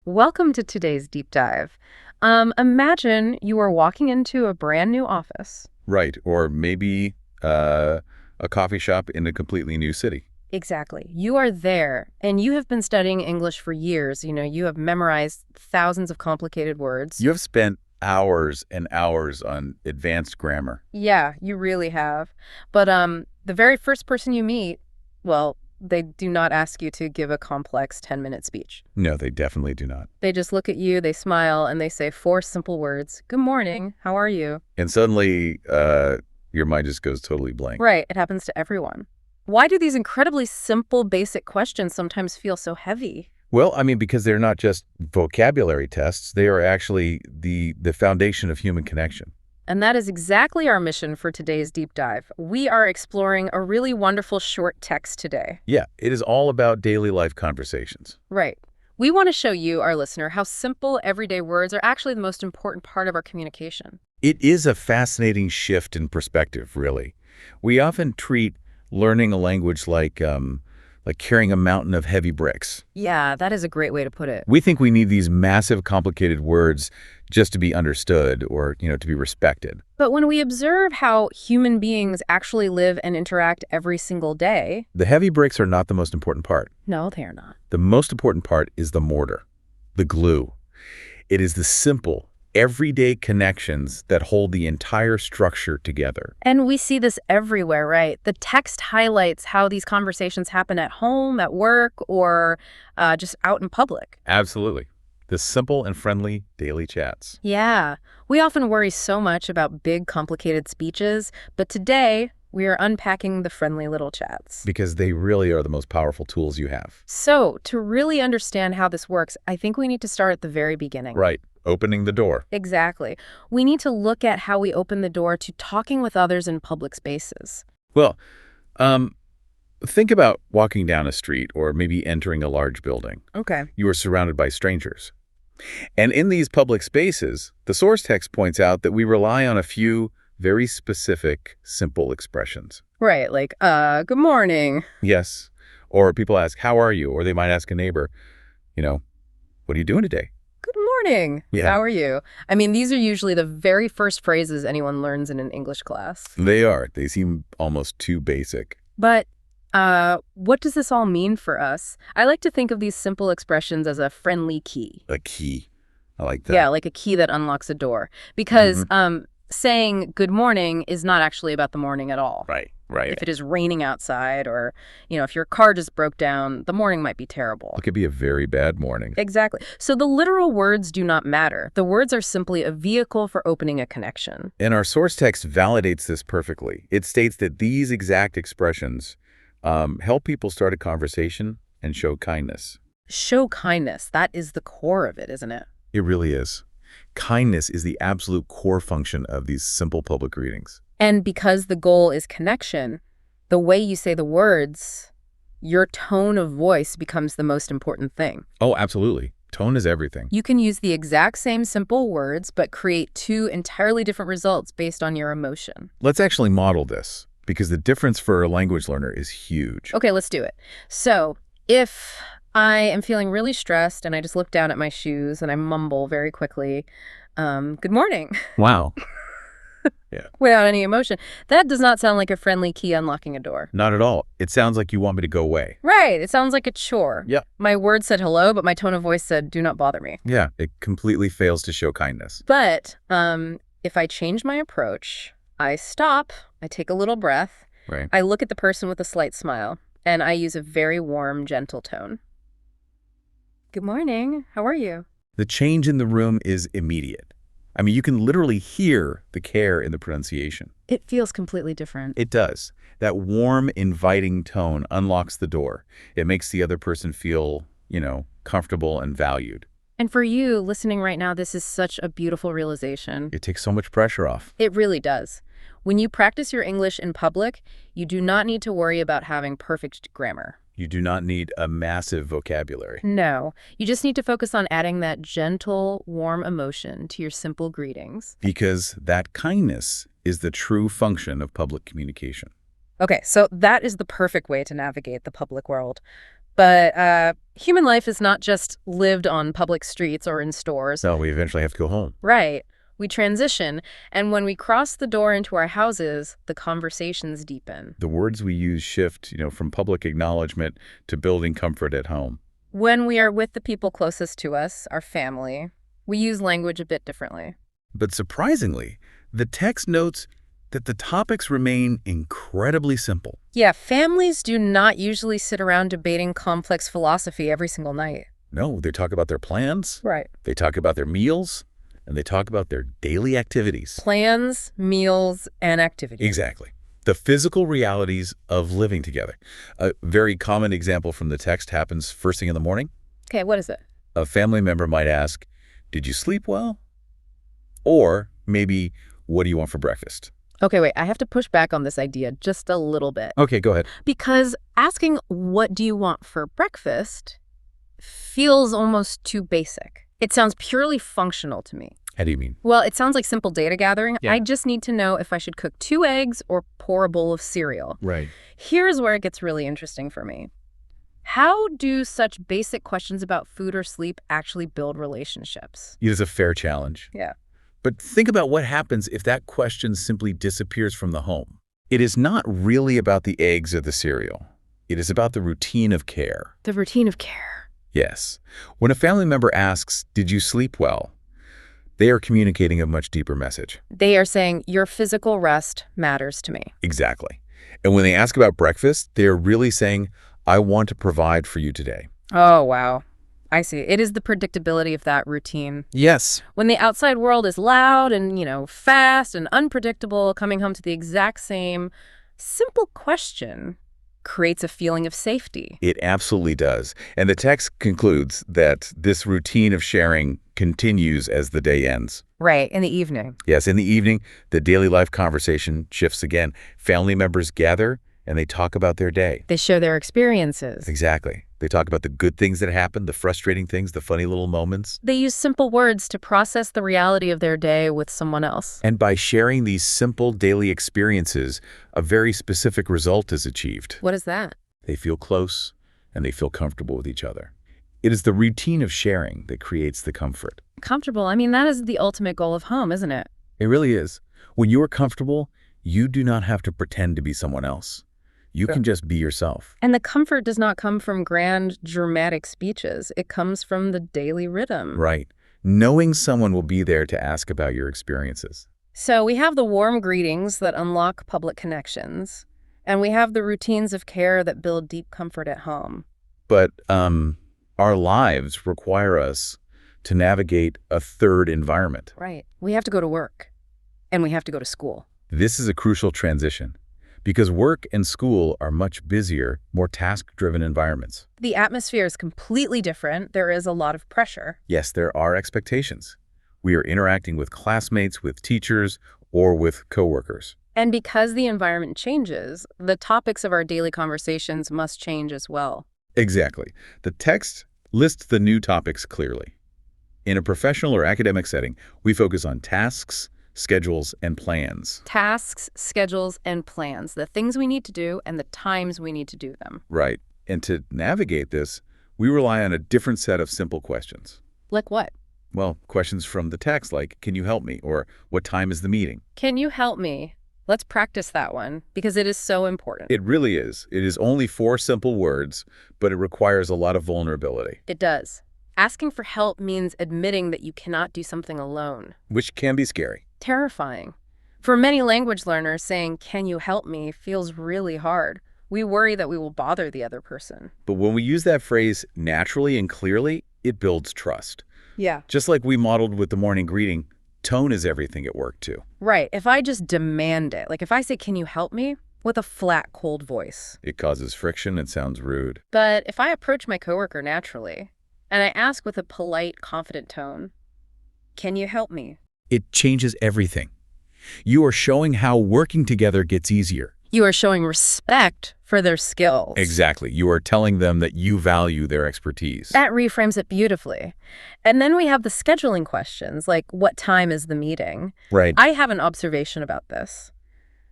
Welcome to today's deep dive. Imagine you are walking into a brand new office. Right, or maybe a coffee shop in a completely new city. Exactly. You are there, and you have been studying English for years. You have memorized thousands of complicated words. You have spent hours and hours on advanced grammar. Yeah, you really have. But the very first person you meet, well, they do not ask you to give a complex 10-minute speech. No, they definitely do not. They just look at you, they smile, and they say four simple words. Good morning. How are you? And suddenly, your mind just goes totally blank. Right. It happens to everyone. Why do these incredibly simple, basic questions sometimes feel so heavy? Well, I mean, because they're not just vocabulary tests, they are actually the foundation of human connection. And that is exactly our mission for today's deep dive. We are exploring a really wonderful short text today. Yeah, it is all about daily life conversations. Right. We want to show you, our listener, how simple everyday words are actually the most important part of our communication. It is a fascinating shift in perspective, really. We often treat learning a language like carrying a mountain of heavy bricks. Yeah, that is a great way to put it. We think we need these massive, complicated words just to be understood or, to be respected. But when we observe how human beings actually live and interact every single day... The heavy bricks are not the most important part. No, they are not. The most important part is the mortar, the glue. It is the simple, everyday connections that hold the entire structure together. And we see this everywhere, right? The text highlights how these conversations happen at home, at work, or just out in public. Absolutely. The simple and friendly daily chats. Yeah. We often worry so much about big, complicated speeches, but today we are unpacking the friendly little chats. Because they really are the most powerful tools you have. So, to really understand how this works, I think we need to start at the very beginning. Right. Opening the door. Exactly. We need to look at how we open the door to talking with others in public spaces. Well, think about walking down a street or maybe entering a large building. Okay. You are surrounded by strangers. And in these public spaces, the source text points out that we rely on a few very specific, simple expressions. Right, like, good morning. Yes. Or people ask, how are you? Or they might ask a neighbor, what are you doing today? Good morning. Yeah. How are you? I mean, these are usually the very first phrases anyone learns in an English class. They are. They seem almost too basic. But what does this all mean for us? I like to think of these simple expressions as a friendly key. A key. I like that. Yeah, like a key that unlocks a door. Because saying good morning is not actually about the morning at all. Right. If it is raining outside or, if your car just broke down, the morning might be terrible. It could be a very bad morning. Exactly. So the literal words do not matter. The words are simply a vehicle for opening a connection. And our source text validates this perfectly. It states that these exact expressions help people start a conversation and show kindness. Show kindness. That is the core of it, isn't it? It really is. Kindness is the absolute core function of these simple public greetings. And because the goal is connection, the way you say the words, your tone of voice becomes the most important thing. Oh, absolutely. Tone is everything. You can use the exact same simple words, but create two entirely different results based on your emotion. Let's actually model this, because the difference for a language learner is huge. Okay, let's do it. So if I am feeling really stressed and I just look down at my shoes and I mumble very quickly, good morning. Wow. Yeah. Without any emotion. That does not sound like a friendly key unlocking a door. Not at all. It sounds like you want me to go away. Right. It sounds like a chore. Yeah. My words said hello, but my tone of voice said, do not bother me. Yeah, it completely fails to show kindness. But if I change my approach, I stop, I take a little breath, Right. I look at the person with a slight smile, and I use a very warm, gentle tone. Good morning. How are you? The change in the room is immediate. I mean, you can literally hear the care in the pronunciation. It feels completely different. It does. That warm, inviting tone unlocks the door. It makes the other person feel, comfortable and valued. And for you, listening right now, this is such a beautiful realization. It takes so much pressure off. It really does. When you practice your English in public, you do not need to worry about having perfect grammar. You do not need a massive vocabulary. No, you just need to focus on adding that gentle, warm emotion to your simple greetings. Because that kindness is the true function of public communication. Okay, so that is the perfect way to navigate the public world. But human life is not just lived on public streets or in stores. No, we eventually have to go home. Right. We transition, and when we cross the door into our houses, the conversations deepen. The words we use shift, from public acknowledgement to building comfort at home. When we are with the people closest to us, our family, we use language a bit differently. But surprisingly, the text notes that the topics remain incredibly simple. Yeah, families do not usually sit around debating complex philosophy every single night. No, they talk about their plans, Right. they talk about their meals, and they talk about their daily activities. Plans, meals, and activities. Exactly. The physical realities of living together. A very common example from the text happens first thing in the morning. Okay, what is it? A family member might ask, "Did you sleep well?" Or maybe, "What do you want for breakfast?" Okay, wait, I have to push back on this idea just a little bit. Okay, go ahead. Because asking, what do you want for breakfast, feels almost too basic. It sounds purely functional to me. How do you mean? Well, it sounds like simple data gathering. Yeah. I just need to know if I should cook 2 eggs or pour a bowl of cereal. Right. Here's where it gets really interesting for me. How do such basic questions about food or sleep actually build relationships? It is a fair challenge. Yeah. But think about what happens if that question simply disappears from the home. It is not really about the eggs or the cereal. It is about the routine of care. The routine of care. Yes. When a family member asks, "Did you sleep well?" they are communicating a much deeper message. They are saying, your physical rest matters to me. Exactly. And when they ask about breakfast, they are really saying, "I want to provide for you today." Oh, wow. I see. It is the predictability of that routine. Yes. When the outside world is loud and, fast and unpredictable, coming home to the exact same simple question creates a feeling of safety. It absolutely does. And the text concludes that this routine of sharing continues as the day ends. Right, in the evening. Yes, in the evening, the daily life conversation shifts again. Family members gather and they talk about their day. They share their experiences. Exactly. They talk about the good things that happen, the frustrating things, the funny little moments. They use simple words to process the reality of their day with someone else. And by sharing these simple daily experiences, a very specific result is achieved. What is that? They feel close and they feel comfortable with each other. It is the routine of sharing that creates the comfort. Comfortable. I mean, that is the ultimate goal of home, isn't it? It really is. When you are comfortable, you do not have to pretend to be someone else. You can just be yourself. And the comfort does not come from grand, dramatic speeches. It comes from the daily rhythm. Right. Knowing someone will be there to ask about your experiences. So we have the warm greetings that unlock public connections, and we have the routines of care that build deep comfort at home. But our lives require us to navigate a third environment. Right. We have to go to work, and we have to go to school. This is a crucial transition because work and school are much busier, more task-driven environments. The atmosphere is completely different. There is a lot of pressure. Yes, there are expectations. We are interacting with classmates, with teachers, or with coworkers. And because the environment changes, the topics of our daily conversations must change as well. Exactly. The text lists the new topics clearly. In a professional or academic setting, we focus on tasks, schedules, and plans. Tasks, schedules, and plans, the things we need to do and the times we need to do them. Right. And to navigate this, we rely on a different set of simple questions. Like what? Well, questions from the text like, "Can you help me?" or "What time is the meeting?" Can you help me? Let's practice that one because it is so important. It really is. It is only 4 simple words, but it requires a lot of vulnerability, It does. Asking for help means admitting that you cannot do something alone. which can be scary. Terrifying. For many language learners, saying, "Can you help me?" feels really hard. We worry that we will bother the other person. But when we use that phrase naturally and clearly, it builds trust. Yeah. Just like we modeled with the morning greeting, tone is everything at work too. Right. If I just demand it, like if I say, "Can you help me?" with a flat, cold voice. It causes friction and sounds rude. But if I approach my coworker naturally, and I ask with a polite, confident tone, "Can you help me?" It changes everything. You are showing how working together gets easier. You are showing respect for their skills. Exactly. You are telling them that you value their expertise. That reframes it beautifully. And then we have the scheduling questions, like what time is the meeting? Right. I have an observation about this.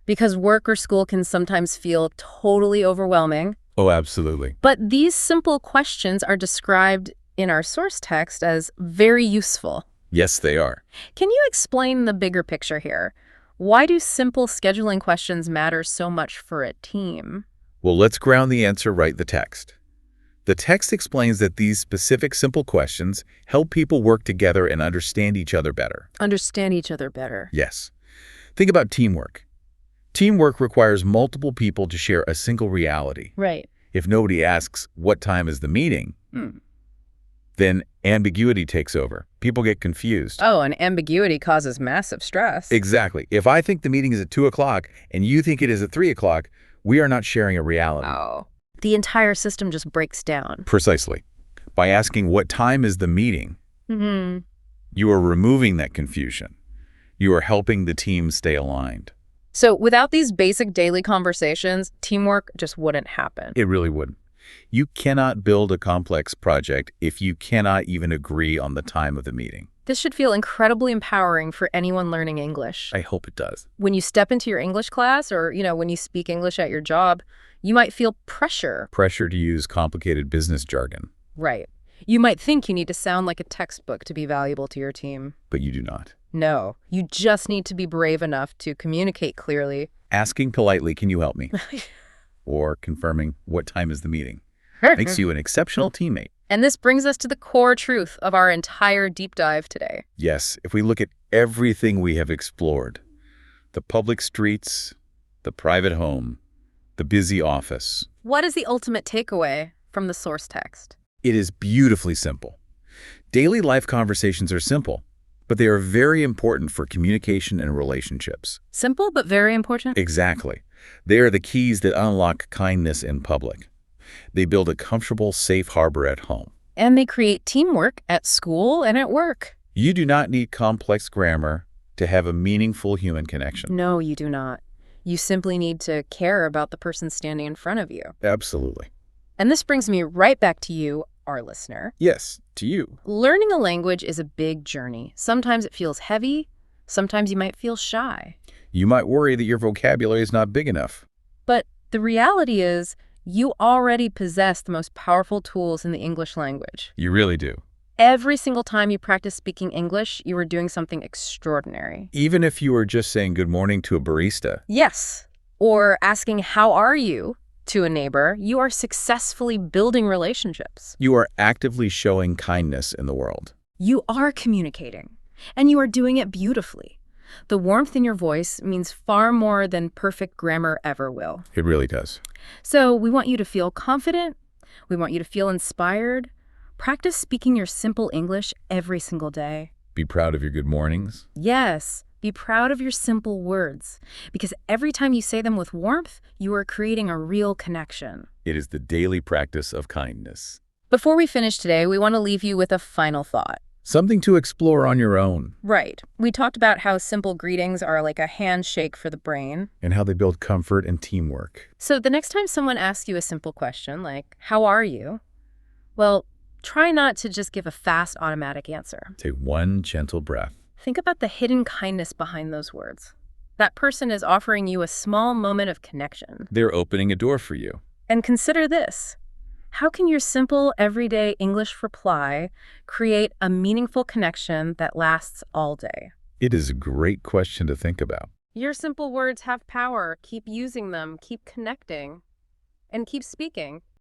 Because work or school can sometimes feel totally overwhelming. Oh, absolutely. But these simple questions are described in our source text as very useful. Yes, they are. Can you explain the bigger picture here? Why do simple scheduling questions matter so much for a team? Well, let's ground the answer right in the text. The text explains that these specific simple questions help people work together and understand each other better. Understand each other better. Yes. Think about teamwork. Teamwork requires multiple people to share a single reality. Right. If nobody asks, what time is the meeting? Hmm. Then ambiguity takes over. People get confused. Oh, and ambiguity causes massive stress. Exactly. If I think the meeting is at 2 o'clock and you think it is at 3 o'clock, we are not sharing a reality. Oh. The entire system just breaks down. Precisely. By asking what time is the meeting, you are removing that confusion. You are helping the team stay aligned. So without these basic daily conversations, teamwork just wouldn't happen. It really wouldn't. You cannot build a complex project if you cannot even agree on the time of the meeting. This should feel incredibly empowering for anyone learning English. I hope it does. When you step into your English class or, when you speak English at your job, you might feel pressure. Pressure to use complicated business jargon. Right. You might think you need to sound like a textbook to be valuable to your team. But you do not. No, you just need to be brave enough to communicate clearly. Asking politely, can you help me? Or confirming what time is the meeting makes you an exceptional teammate. And this brings us to the core truth of our entire deep dive today. Yes, if we look at everything we have explored, the public streets, the private home, the busy office. What is the ultimate takeaway from the source text? It is beautifully simple. Daily life conversations are simple, but they are very important for communication and relationships. Simple, but very important? Exactly. They are the keys that unlock kindness in public. They build a comfortable, safe harbor at home. And they create teamwork at school and at work. You do not need complex grammar to have a meaningful human connection. No, you do not. You simply need to care about the person standing in front of you. Absolutely. And this brings me right back to you, our listener. Yes, to you. Learning a language is a big journey. Sometimes it feels heavy. Sometimes you might feel shy. You might worry that your vocabulary is not big enough. But the reality is, you already possess the most powerful tools in the English language. You really do. Every single time you practice speaking English, you are doing something extraordinary. Even if you are just saying good morning to a barista. Yes. Or asking, how are you, to a neighbor, you are successfully building relationships. You are actively showing kindness in the world. You are communicating, and you are doing it beautifully. The warmth in your voice means far more than perfect grammar ever will. It really does. So we want you to feel confident. We want you to feel inspired. Practice speaking your simple English every single day. Be proud of your good mornings. Yes, be proud of your simple words, because every time you say them with warmth, you are creating a real connection. It is the daily practice of kindness. Before we finish today, we want to leave you with a final thought. Something to explore on your own. Right. We talked about how simple greetings are like a handshake for the brain. And how they build comfort and teamwork. So the next time someone asks you a simple question like, how are you? Well, try not to just give a fast automatic answer. Take one gentle breath. Think about the hidden kindness behind those words. That person is offering you a small moment of connection. They're opening a door for you. And consider this. How can your simple, everyday English reply create a meaningful connection that lasts all day? It is a great question to think about. Your simple words have power. Keep using them, keep connecting, and keep speaking.